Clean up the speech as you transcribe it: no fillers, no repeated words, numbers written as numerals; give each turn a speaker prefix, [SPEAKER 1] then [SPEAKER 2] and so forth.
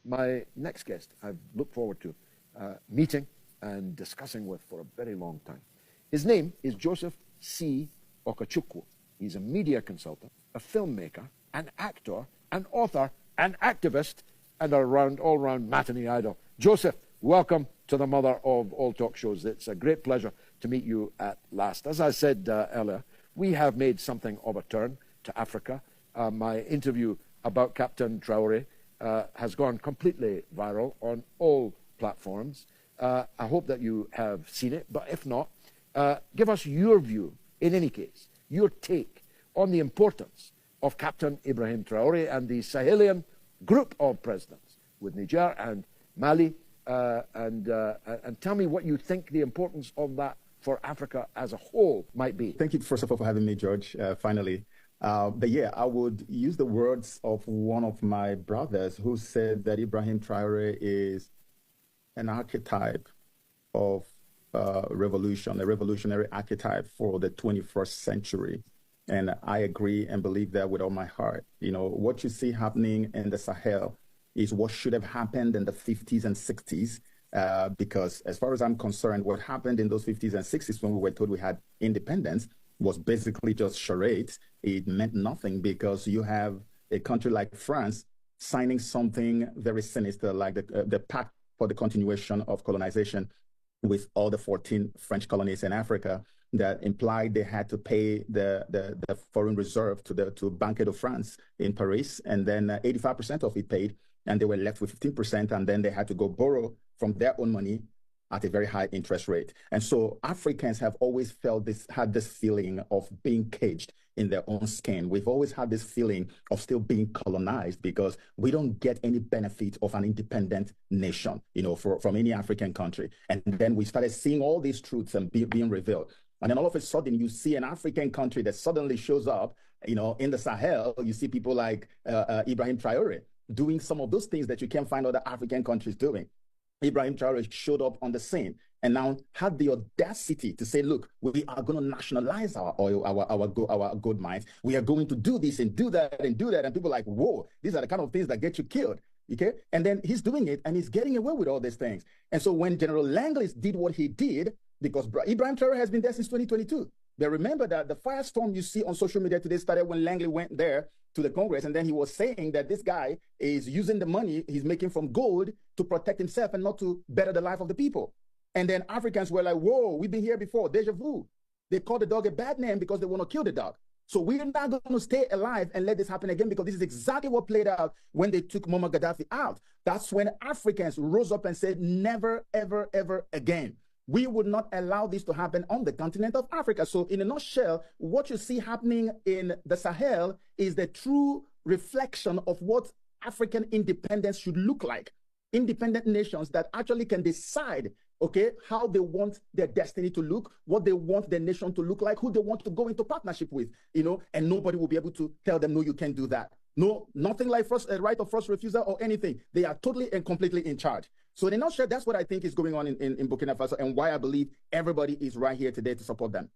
[SPEAKER 1] My next guest, I've looked forward to meeting and discussing with for a very long time. His name is Joseph C. Okechukwu. He's a media consultant, a filmmaker, an actor, an author, an activist, and all-round matinee idol. Joseph, welcome to the mother of all talk shows. It's a great pleasure to meet you at last. As I said earlier, we have made something of a turn to Africa. My interview about Captain Traoré has gone completely viral on all platforms. I hope that you have seen it, but if not, give us your view, in any case, your take on the importance of Captain Ibrahim Traoré and the Sahelian group of presidents with Niger and Mali, and tell me what you think the importance of that for Africa as a whole might be.
[SPEAKER 2] Thank you, first of all, for having me, George, finally. But yeah, I would use the words of one of my brothers who said that Ibrahim Traoré is an archetype of revolution, a revolutionary archetype for the 21st century. And I agree and believe that with all my heart. You know, what you see happening in the Sahel is what should have happened in the 50s and 60s. Because as far as I'm concerned, what happened in those 50s and 60s when we were told we had independence was basically just charades. It meant nothing because you have a country like France signing something very sinister like the Pact for the Continuation of Colonization with all the 14 French colonies in Africa that implied they had to pay the foreign reserve to Banque de France in Paris, and then 85% of it paid, and they were left with 15%, and then they had to go borrow from their own money at a very high interest rate. And so Africans have always had this feeling of being caged in their own skin. We've always had this feeling of still being colonized because we don't get any benefit of an independent nation, you know, from any African country. And then we started seeing all these truths and being revealed. And then all of a sudden you see an African country that suddenly shows up, you know, in the Sahel. You see people like Ibrahim Traoré doing some of those things that you can't find other African countries doing. Ibrahim Traoré showed up on the scene and now had the audacity to say, look, we are going to nationalize our oil, our gold mines. We are going to do this and do that and do that. And people are like, whoa, these are the kind of things that get you killed. Okay. And then he's doing it and he's getting away with all these things. And so when General Langley did what he did, because Ibrahim Traoré has been there since 2022. But remember that the firestorm you see on social media today started when Langley went there to the Congress, and then he was saying that this guy is using the money he's making from gold to protect himself and not to better the life of the people. And then Africans were like, whoa, we've been here before, deja vu. They called the dog a bad name because they want to kill the dog. So we're not going to stay alive and let this happen again, because this is exactly what played out when they took Muammar Gaddafi out. That's when Africans rose up and said, never, ever, ever again. We would not allow this to happen on the continent of Africa. So in a nutshell, what you see happening in the Sahel is the true reflection of what African independence should look like. Independent nations that actually can decide, okay, how they want their destiny to look, what they want their nation to look like, who they want to go into partnership with, you know, and nobody will be able to tell them, no, you can't do that. No, nothing like right of first refusal or anything. They are totally and completely in charge. So in a nutshell, that's what I think is going on in Burkina Faso and why I believe everybody is right here today to support them.